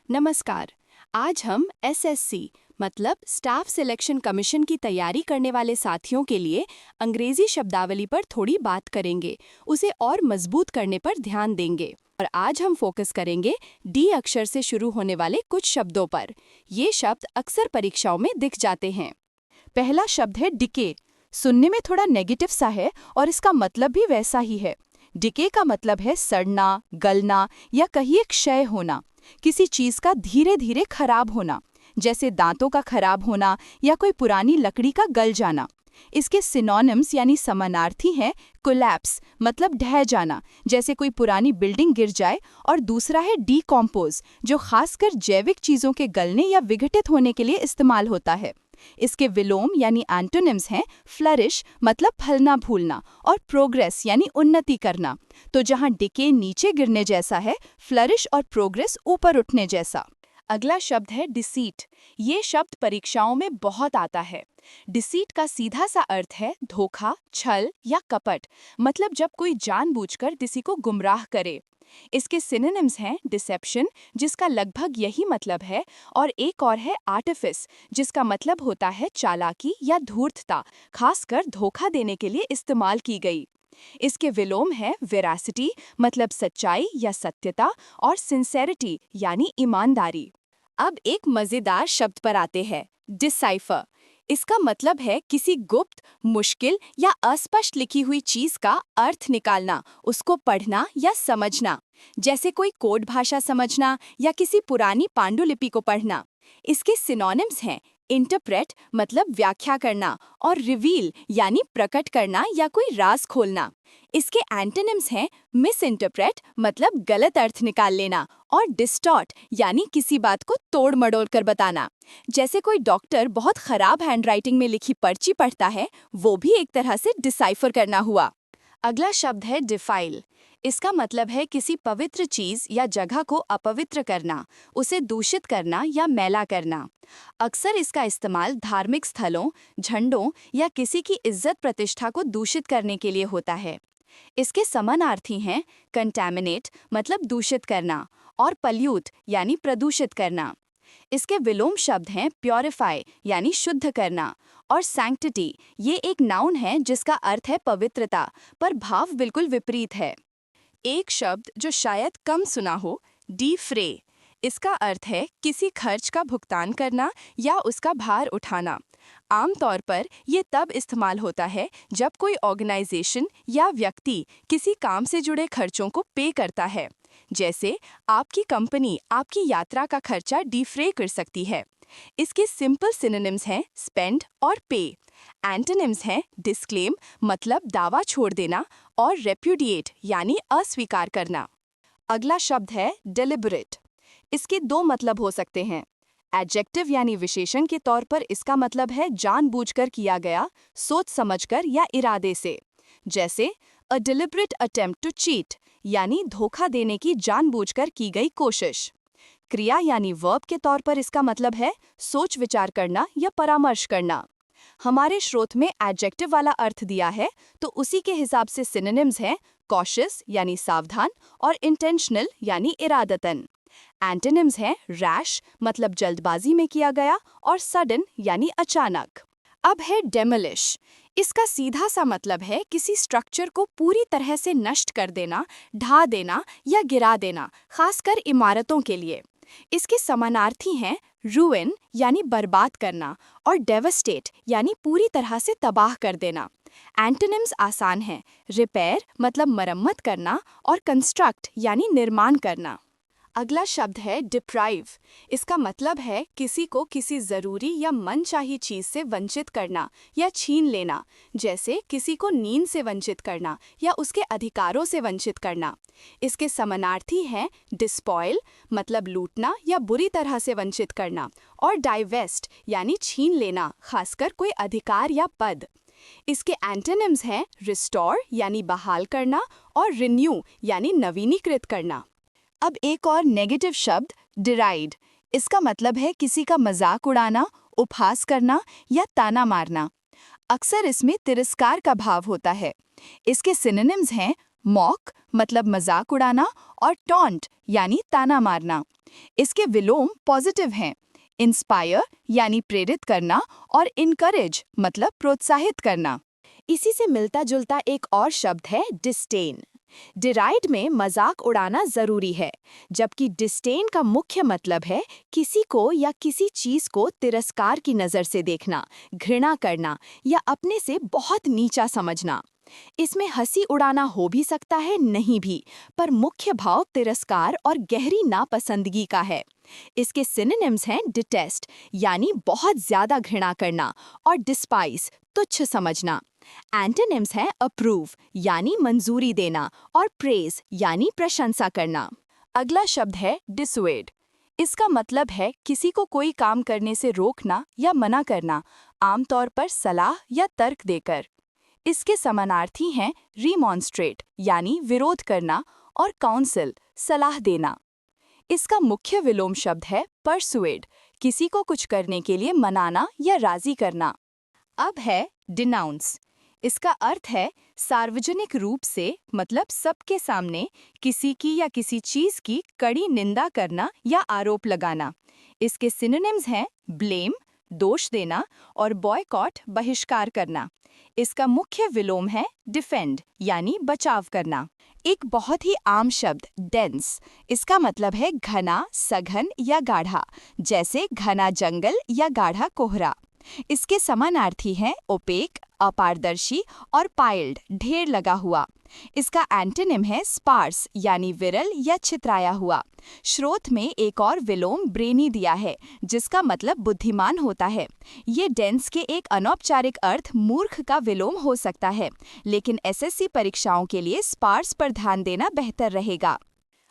नमस्कार। आज हम एसएससी मतलब स्टाफ सिलेक्शन कमीशन की तैयारी करने वाले साथियों के लिए अंग्रेजी शब्दावली पर थोड़ी बात करेंगे, उसे और मजबूत करने पर ध्यान देंगे। और आज हम फोकस करेंगे डी अक्षर से शुरू होने वाले कुछ शब्दों पर। ये शब्द अक्सर परीक्षाओं में दिख जाते हैं। पहला शब्द है डिके। सुनने में थोड़ा नेगेटिव सा है और इसका मतलब भी वैसा ही है। डिके का मतलब है सड़ना, गलना या कहिए क्षय होना, किसी चीज का धीरे धीरे खराब होना, जैसे दांतों का खराब होना या कोई पुरानी लकड़ी का गल जाना। इसके सिनोनिम्स यानी समानार्थी हैं कोलैप्स मतलब ढह जाना, जैसे कोई पुरानी बिल्डिंग गिर जाए, और दूसरा है डीकॉम्पोज जो खासकर जैविक चीजों के गलने या विघटित होने के लिए इस्तेमाल होता है। इसके विलोम यानी एंटोनिम्स हैं फ्लरिश मतलब फलना फूलना और प्रोग्रेस यानी उन्नति करना। तो जहां डिके नीचे गिरने जैसा है, फ्लरिश और प्रोग्रेस ऊपर उठने जैसा। अगला शब्द है डिसीट। ये शब्द परीक्षाओं में बहुत आता है। डिसीट का सीधा सा अर्थ है धोखा, छल या कपट, मतलब जब कोई जानबूझकर किसी को गुमराह करे। इसके सिनोनिम्स हैं डिसेप्शन जिसका लगभग यही मतलब है, और एक और है आर्टिफिस जिसका मतलब होता है चालाकी या धूर्तता, खासकर धोखा देने के लिए इस्तेमाल की गई। इसके विलोम है वेरासिटी मतलब सच्चाई या सत्यता, और सिंसेरिटी यानी ईमानदारी। अब एक मजेदार शब्द पर आते हैं, डिसाइफर। इसका मतलब है किसी गुप्त, मुश्किल या अस्पष्ट लिखी हुई चीज का अर्थ निकालना, उसको पढ़ना या समझना, जैसे कोई कोड भाषा समझना या किसी पुरानी पांडुलिपि को पढ़ना। इसके सिनोनिम्स हैं इंटरप्रेट मतलब व्याख्या करना, और रिवील यानी प्रकट करना या कोई राज खोलना। इसके एंटोनिम्स हैं मिस इंटरप्रेट मतलब गलत अर्थ निकाल लेना, और डिस्टॉर्ट यानी किसी बात को तोड़ मड़ोड़ कर बताना, जैसे कोई डॉक्टर बहुत खराब हैंडराइटिंग में लिखी पर्ची पढ़ता है, वो भी एक तरह से डिसाइफर करना हुआ। अगला शब्द है डिफाइल। इसका मतलब है किसी पवित्र चीज या जगह को अपवित्र करना, उसे दूषित करना या मैला करना। अक्सर इसका इस्तेमाल धार्मिक स्थलों, झंडों या किसी की इज्जत प्रतिष्ठा को दूषित करने के लिए होता है। इसके समानार्थी हैं कंटैमिनेट मतलब दूषित करना, और पल्यूट यानी प्रदूषित करना। इसके विलोम शब्द हैं प्योरीफाई यानी शुद्ध करना, और सैंक्टिटी ये एक नाउन है जिसका अर्थ है पवित्रता, पर भाव बिल्कुल विपरीत है। एक शब्द जो शायद कम सुना हो, डीफ्रे। इसका अर्थ है किसी खर्च का भुगतान करना या उसका भार उठाना। आमतौर पर ये तब इस्तेमाल होता है जब कोई ऑर्गेनाइजेशन या व्यक्ति किसी काम से जुड़े खर्चों को पे करता है, जैसे आपकी कंपनी आपकी यात्रा का खर्चा डिफ्रे कर सकती है। इसके सिंपल सिनोनिम्स हैं स्पेंड और पे। एंटोनिम्स हैं डिस्क्लेम मतलब दावा छोड़ देना, और रेप्यूडिएट यानी अस्वीकार करना। अगला शब्द है डेलिबरेट। इसके दो मतलब हो सकते हैं। एडजेक्टिव यानी विशेषण के तौर पर इसका मतलब है जानबूझकर किया गया, सोच समझकर या इरादे से, जैसे अ डिलिबरेट अटेम्प्ट टू चीट यानी धोखा देने की जानबूझकर की गई कोशिश। क्रिया यानी वर्ब के तौर पर इसका मतलब है सोच विचार करना या परामर्श करना। हमारे स्रोत में एडजेक्टिव वाला अर्थ दिया है, तो उसी के हिसाब से सिनोनिम्स हैं कॉशियस यानी सावधान, और इंटेंशनल यानी इरादतन। एंटोनिम्स हैं रैश मतलब जल्दबाजी में किया गया, और सडन यानी अचानक। अब है डेमोलिश। इसका सीधा सा मतलब है किसी स्ट्रक्चर को पूरी तरह से नष्ट कर देना, ढा देना या गिरा देना, खासकर इमारतों के लिए। इसके समानार्थी हैं रूइन यानी बर्बाद करना, और डेवस्टेट यानी पूरी तरह से तबाह कर देना। एंटोनिम्स आसान हैं, रिपेयर मतलब मरम्मत करना, और कंस्ट्रक्ट यानी निर्माण करना। अगला शब्द है डिप्राइव। इसका मतलब है किसी को किसी जरूरी या मनचाही चीज से वंचित करना या छीन लेना, जैसे किसी को नींद से वंचित करना या उसके अधिकारों से वंचित करना। इसके समानार्थी हैं डिस्पॉइल मतलब लूटना या बुरी तरह से वंचित करना, और डाइवेस्ट यानी छीन लेना, खासकर कोई अधिकार या पद। इसके एंटोनिम्स हैं रिस्टोर यानी बहाल करना, और रिन्यू यानी नवीनीकृत करना। अब एक और नेगेटिव शब्द डिराइड। इसका मतलब है किसी का मजाक उड़ाना, उपहास करना या ताना मारना। अक्सर इसमें तिरस्कार का भाव होता है। इसके सिनोनिम्स हैं मॉक मतलब मजाक उड़ाना और टॉन्ट यानी ताना मारना। इसके विलोम पॉजिटिव हैं। इंस्पायर यानी प्रेरित करना और इनकरेज मतलब प्रोत्साहित करना। इसी से मिलता जुलता एक और शब्द है डिस्डेन। डिराइड में मजाक उड़ाना जरूरी है, जबकि डिस्डेन का मुख्य मतलब है किसी को या किसी चीज को तिरस्कार की नजर से देखना, घृणा करना या अपने से बहुत नीचा समझना। इसमें हंसी उड़ाना हो भी सकता है, नहीं भी, पर मुख्य भाव तिरस्कार और गहरी नापसंदगी का है। इसके सिनोनिम्स हैं डिटेस्ट यानी बहुत ज्यादा घृणा करना और डिस्पाइस तुच्छ समझना। एंटोनिम्स हैं अप्रूव यानी मंजूरी देना और प्रेज यानी प्रशंसा करना। अगला शब्द है डिसुएड। इसका मतलब है किसी को कोई काम करने से रोकना या मना करना, आमतौर पर सलाह या तर्क देकर। इसके समानार्थी हैं रिमॉन्स्ट्रेट यानी विरोध करना और काउंसिल सलाह देना। इसका मुख्य विलोम शब्द है परसुएड, किसी को कुछ करने के लिए मनाना या राजी करना। अब है डिनाउंस। इसका अर्थ है सार्वजनिक रूप से मतलब सबके सामने किसी की या किसी चीज की कड़ी निंदा करना या आरोप लगाना। इसके सिनोनिम्स हैं ब्लेम दोष देना और बॉयकॉट बहिष्कार करना। इसका मुख्य विलोम है डिफेंड यानी बचाव करना। एक बहुत ही आम शब्द डेंस। इसका मतलब है घना, सघन या गाढ़ा, जैसे घना जंगल या गाढ़ा कोहरा। इसके समानार्थी हैं ओपेक अपारदर्शी और पाइल्ड ढेर लगा हुआ। इसका एंटोनिम है स्पार्स यानी विरल या छितराया हुआ। स्रोत में एक और विलोम ब्रेनी दिया है, जिसका मतलब बुद्धिमान होता है। ये डेंस के एक अनौपचारिक अर्थ मूर्ख का विलोम हो सकता है, लेकिन एसएससी परीक्षाओं के लिए स्पार्स पर ध्यान देना बेहतर रहेगा।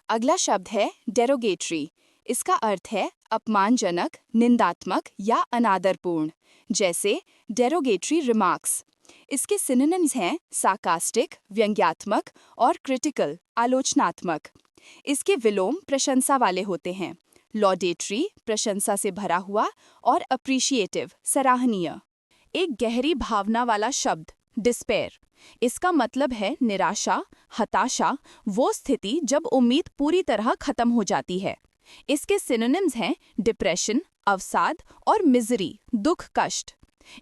अगला शब्द है डेरोगेटरी। इसका अर्थ है अपमानजनक, निंदात्मक या अनादरपूर्ण, जैसे डेरोगेटरी रिमार्क्स। इसके सिनोनिम्स हैं सार्कास्टिक व्यंग्यात्मक और क्रिटिकल आलोचनात्मक। इसके विलोम प्रशंसा वाले होते हैं, लॉडेटरी प्रशंसा से भरा हुआ और अप्रिशिएटिव सराहनीय। एक गहरी भावना वाला शब्द डिस्पेयर। इसका मतलब है निराशा, हताशा, वो स्थिति जब उम्मीद पूरी तरह खत्म हो जाती है। इसके सिनोनिम्स हैं डिप्रेशन अवसाद और मिजरी दुख कष्ट।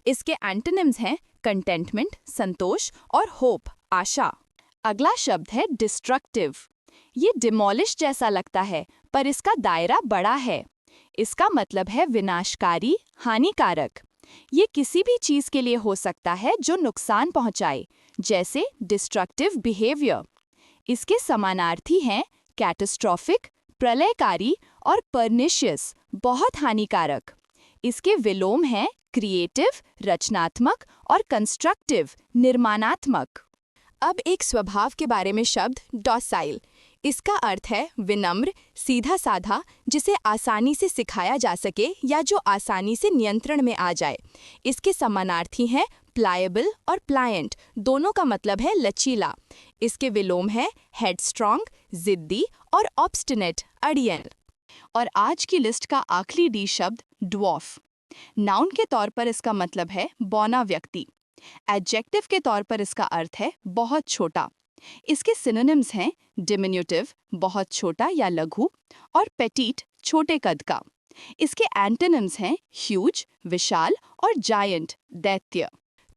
इसके एंटोनिम्स हैं कंटेंटमेंट संतोष और होप आशा। अगला शब्द है डिस्ट्रक्टिव। ये डिमोलिश जैसा लगता है, पर इसका दायरा बड़ा है। इसका मतलब है विनाशकारी, हानिकारक। ये किसी भी चीज के लिए हो सकता है जो नुकसान पहुंचाए, जैसे डिस्ट्रक्टिव बिहेवियर। इसके समानार्थी हैं कैटास्ट्रोफिक, प्रलयकारी और परनिशियस, बहुत हानिकारक। इसके विलोम हैं क्रिएटिव, रचनात्मक और कंस्ट्रक्टिव, निर्माणात्मक। अब एक स्वभाव के बारे में शब्द डॉसाइल। इसका अर्थ है विनम्र, सीधा साधा, जिसे आसानी से सिखाया जा सके या जो आसानी से नियंत्रण में आ जाए। इसके समानार्थी हैं प्लायबल और प्लायंट, दोनों का मतलब है लचीला। इसके विलोम है हेडस्ट्रॉन्ग, जिद्दी और ऑब्स्टिनेट, अड़ियल। और आज की लिस्ट का आखिरी डी शब्द ड्वार्फ। नाउन के तौर पर इसका मतलब है बौना व्यक्ति। एडजेक्टिव के तौर पर इसका अर्थ है बहुत छोटा। इसके सिनोनिम्स हैं डिमिन्यूटिव बहुत छोटा या लघु और पेटीट छोटे कद का। इसके एंटोनिम्स हैं ह्यूज विशाल और जायंट दैत्य।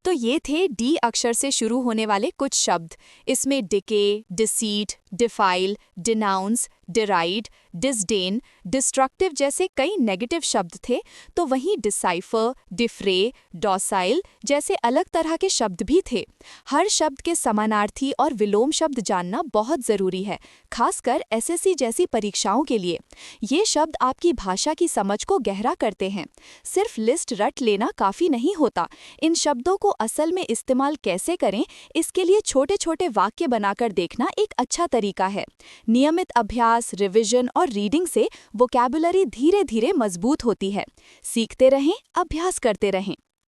तो ये थे डी अक्षर से शुरू होने वाले कुछ शब्द। इसमें decay, deceit, defile, denounce, deride, disdain, destructive जैसे कई नेगेटिव शब्द थे, तो वहीं डिसाइफर, डिफ्रे, डॉसाइल जैसे अलग तरह के शब्द भी थे। हर शब्द के समानार्थी और विलोम शब्द जानना बहुत ज़रूरी है, खासकर एसएससी जैसी परीक्षाओं के लिए। ये शब्द आपकी भाषा की समझ को गहरा करते हैं। सिर्फ लिस्ट रट लेना काफ़ी नहीं होता। इन शब्दों को असल में इस्तेमाल कैसे करें, इसके लिए छोटे छोटे वाक्य बनाकर देखना एक अच्छा तरीका है। नियमित अभ्यास, रिवीजन और रीडिंग से वोकैबुलरी धीरे धीरे मजबूत होती है। सीखते रहें, अभ्यास करते रहें।